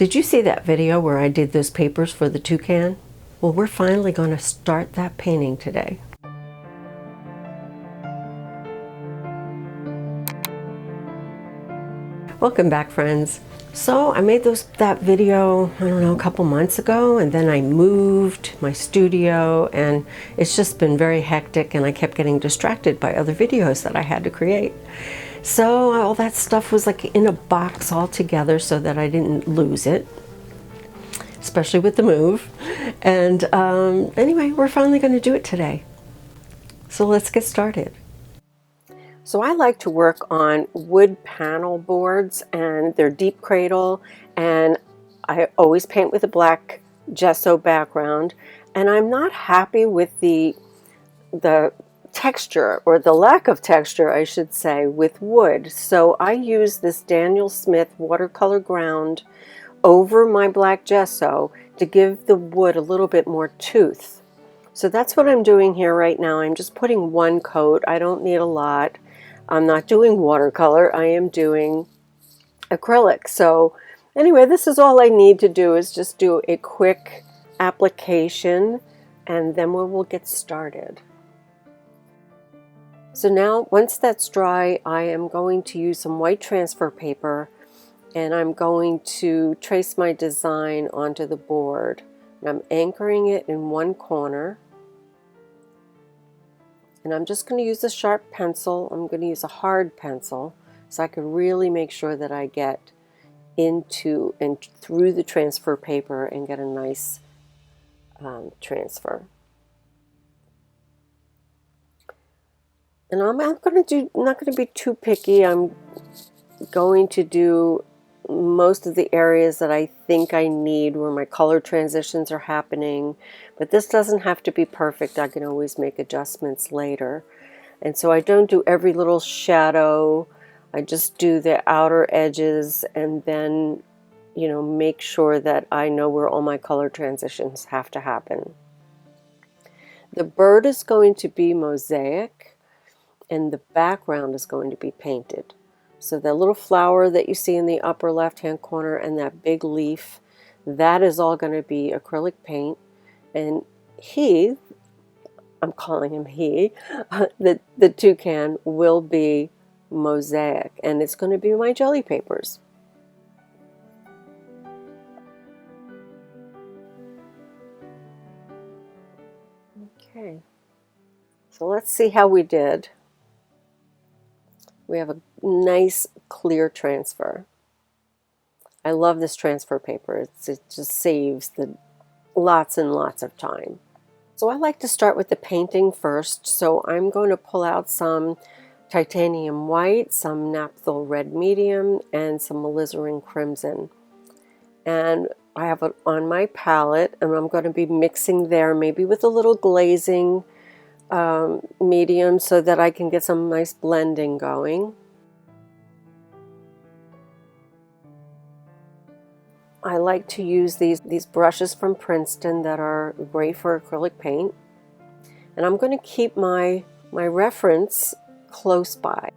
Did you see that video where I did those papers for the Toucan? Well, we're finally going to start that painting today. Welcome back, friends. So I made that video, I don't know, a couple months ago, and then I moved my studio, and it's just been very hectic, and I kept getting distracted by other videos that I had to create. So all that stuff was like in a box all together so that I didn't lose it, especially with the move. And anyway, we're finally going to do it today. So let's get started. So I like to work on wood panel boards, and they're deep cradle, and I always paint with a black gesso background, and I'm not happy with the texture, or the lack of texture I should say, with wood. So I use this Daniel Smith watercolor ground over my black gesso to give the wood a little bit more tooth. So that's what I'm doing here right now. I'm just putting one coat. I don't need a lot. I'm not doing watercolor. I am doing acrylic. So anyway, this is all I need to do, is just do a quick application, and then we'll get started. So now, once that's dry, I am going to use some white transfer paper, and I'm going to trace my design onto the board. And I'm anchoring it in one corner. And I'm just going to use a sharp pencil. I'm going to use a hard pencil so I can really make sure that I get into and through the transfer paper and get a nice transfer. And I'm not going to be too picky. I'm going to do most of the areas that I think I need where my color transitions are happening, but this doesn't have to be perfect. I can always make adjustments later. And so I don't do every little shadow. I just do the outer edges, and then, you know, make sure that I know where all my color transitions have to happen. The bird is going to be mosaic, and the background is going to be painted. So the little flower that you see in the upper left-hand corner and that big leaf, that is all going to be acrylic paint. And he, I'm calling him he, the toucan will be mosaic, and it's going to be my jelly papers. Okay, so let's see how we did. We have a nice clear transfer. I love this transfer paper. It just saves lots and lots of time. So I like to start with the painting first. So I'm going to pull out some titanium white, some Naphthol red medium, and some alizarin crimson. And I have it on my palette, and I'm going to be mixing there, maybe with a little glazing medium, so that I can get some nice blending going. I like to use these brushes from Princeton that are great for acrylic paint, and I'm going to keep my reference close by.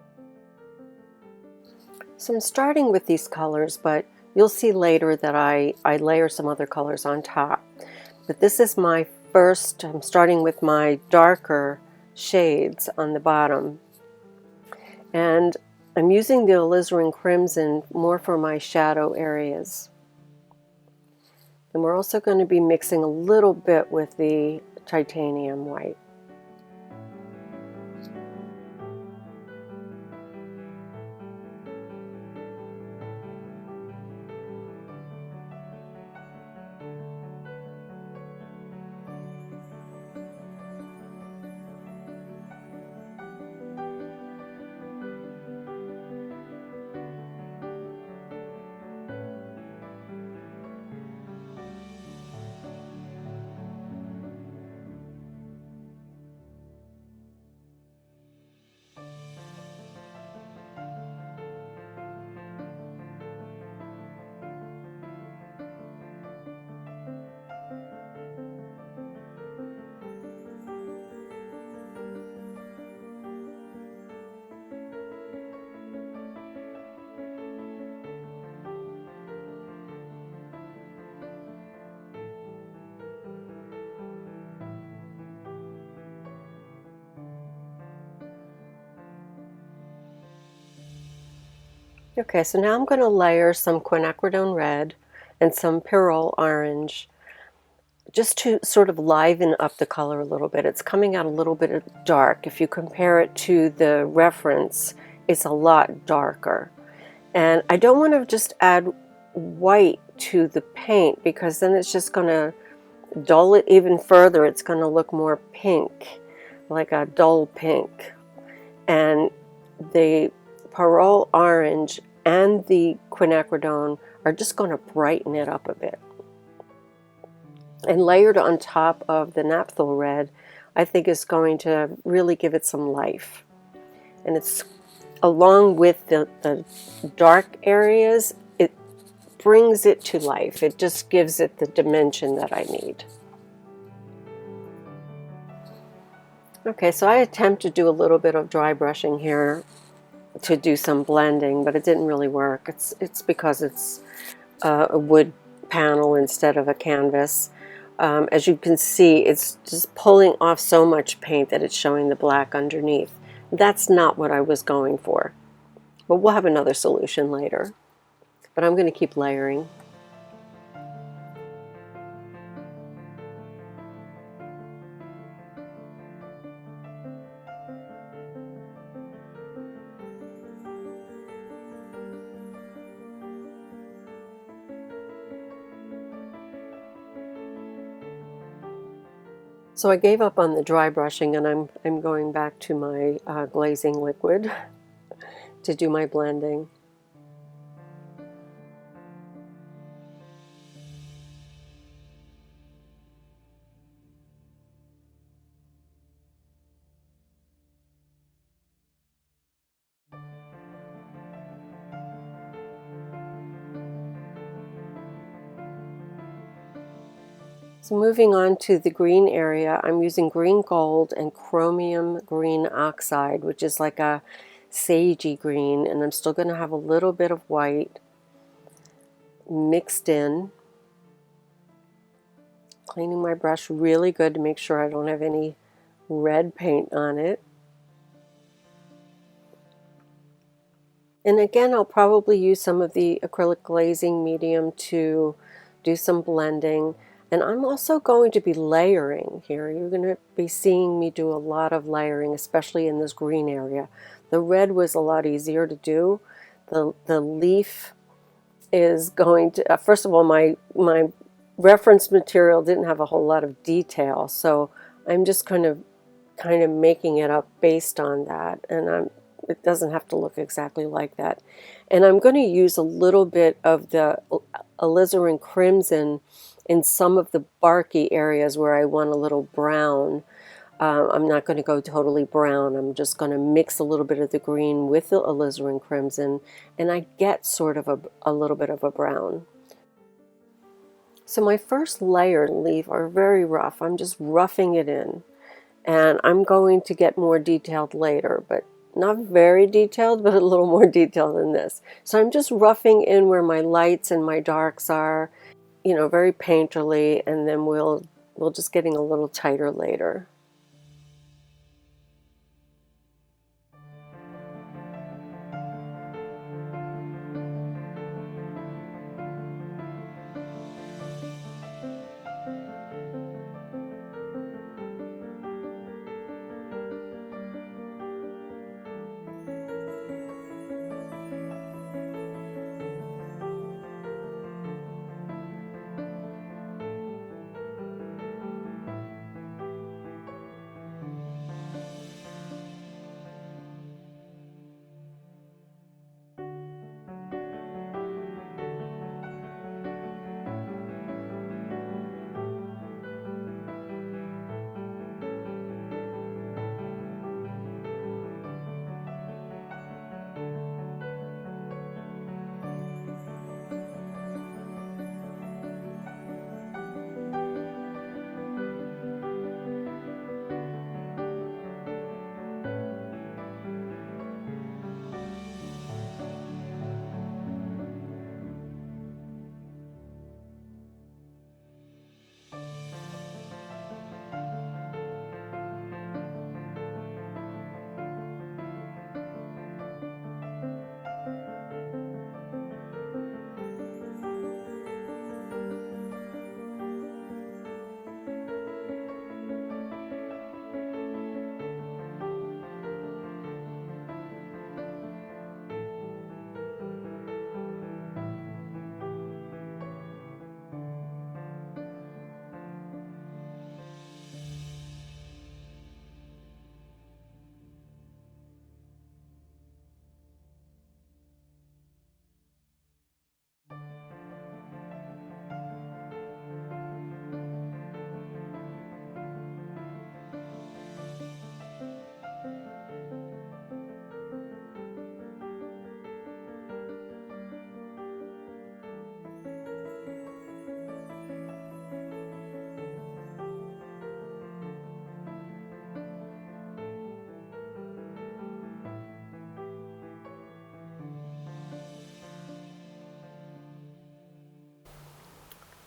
So I'm starting with these colors, but you'll see later that I layer some other colors on top. But this is my first. I'm starting with my darker shades on the bottom, and I'm using the alizarin crimson more for my shadow areas. And we're also going to be mixing a little bit with the titanium white. Okay, so now I'm going to layer some quinacridone red and some Pyrrole orange just to sort of liven up the color a little bit. It's coming out a little bit dark. If you compare it to the reference, it's a lot darker. And I don't want to just add white to the paint because then it's just going to dull it even further. It's going to look more pink, like a dull pink. And the Pyrrole orange and the quinacridone are just going to brighten it up a bit. And layered on top of the Naphthol red, I think is going to really give it some life. And it's along with the dark areas, it brings it to life. It just gives it the dimension that I need. Okay, so I attempted to do a little bit of dry brushing here to do some blending, but it didn't really work. It's because it's a wood panel instead of a canvas. As you can see, it's just pulling off so much paint that it's showing the black underneath. That's not what I was going for, but we'll have another solution later. But I'm going to keep layering. So I gave up on the dry brushing, and I'm going back to my glazing liquid to do my blending. So moving on to the green area, I'm using green gold and chromium green oxide, which is like a sagey green, and I'm still going to have a little bit of white mixed in. Cleaning my brush really good to make sure I don't have any red paint on it. And again, I'll probably use some of the acrylic glazing medium to do some blending. And I'm also going to be layering here. You're going to be seeing me do a lot of layering, especially in this green area. The red was a lot easier to do. The leaf is going to, first of all, my reference material didn't have a whole lot of detail, so I'm just kind of making it up based on that, and it doesn't have to look exactly like that. And I'm going to use a little bit of the alizarin crimson in some of the barky areas where I want a little brown. I'm not going to go totally brown. I'm just going to mix a little bit of the green with the alizarin crimson, and I get sort of a little bit of a brown. So my first layer leaf are very rough. I'm just roughing it in. And I'm going to get more detailed later, but not very detailed, but a little more detailed than this. So I'm just roughing in where my lights and my darks are, you know, very painterly, and then we'll just getting a little tighter later.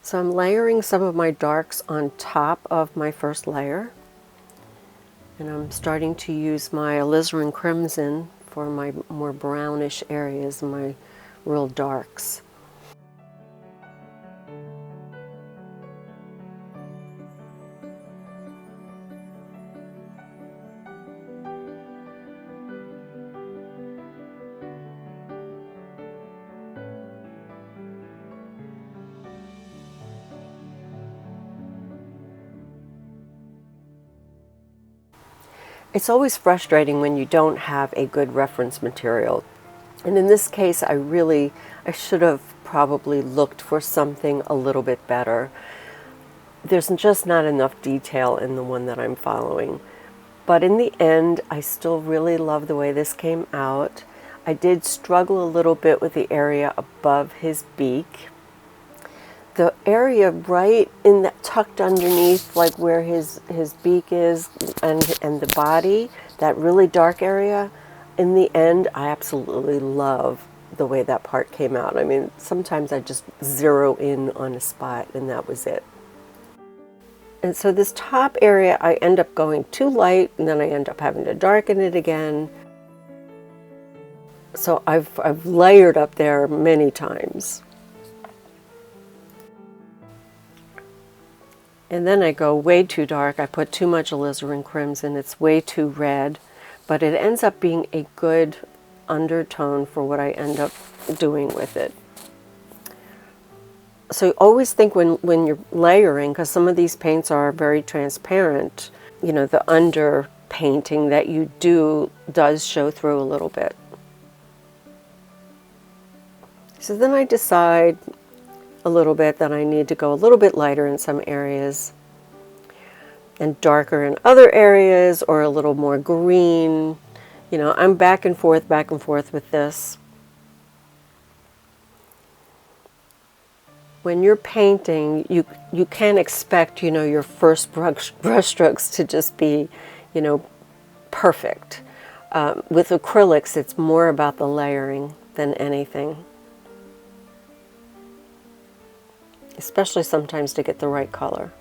So I'm layering some of my darks on top of my first layer. And I'm starting to use my Alizarin Crimson for my more brownish areas, my real darks. It's always frustrating when you don't have a good reference material. And in this case, I should have probably looked for something a little bit better. There's just not enough detail in the one that I'm following. But in the end, I still really love the way this came out. I did struggle a little bit with the area above his beak. The area right in that tucked underneath, like where his beak is and the body, that really dark area, in the end, I absolutely love the way that part came out. I mean, sometimes I just zero in on a spot and that was it. And so this top area, I end up going too light and then I end up having to darken it again. So I've layered up there many times. And then I go way too dark. I put too much alizarin crimson. It's way too red, but it ends up being a good undertone for what I end up doing with it. So always think when you're layering, because some of these paints are very transparent, you know, the under painting that you do does show through a little bit. So then I decide a little bit that I need to go a little bit lighter in some areas and darker in other areas, or a little more green. You know, I'm back and forth with this. When you're painting, you can't expect, you know, your first brush strokes to just be, you know, perfect. With acrylics, it's more about the layering than anything. Especially sometimes to get the right color.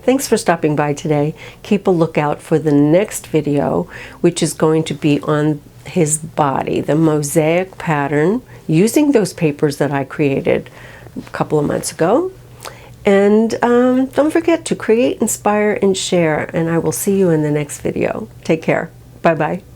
Thanks for stopping by today. Keep a lookout for the next video, which is going to be on his body, the mosaic pattern, using those papers that I created a couple of months ago. And don't forget to create, inspire, and share, and I will see you in the next video. Take care. Bye-bye.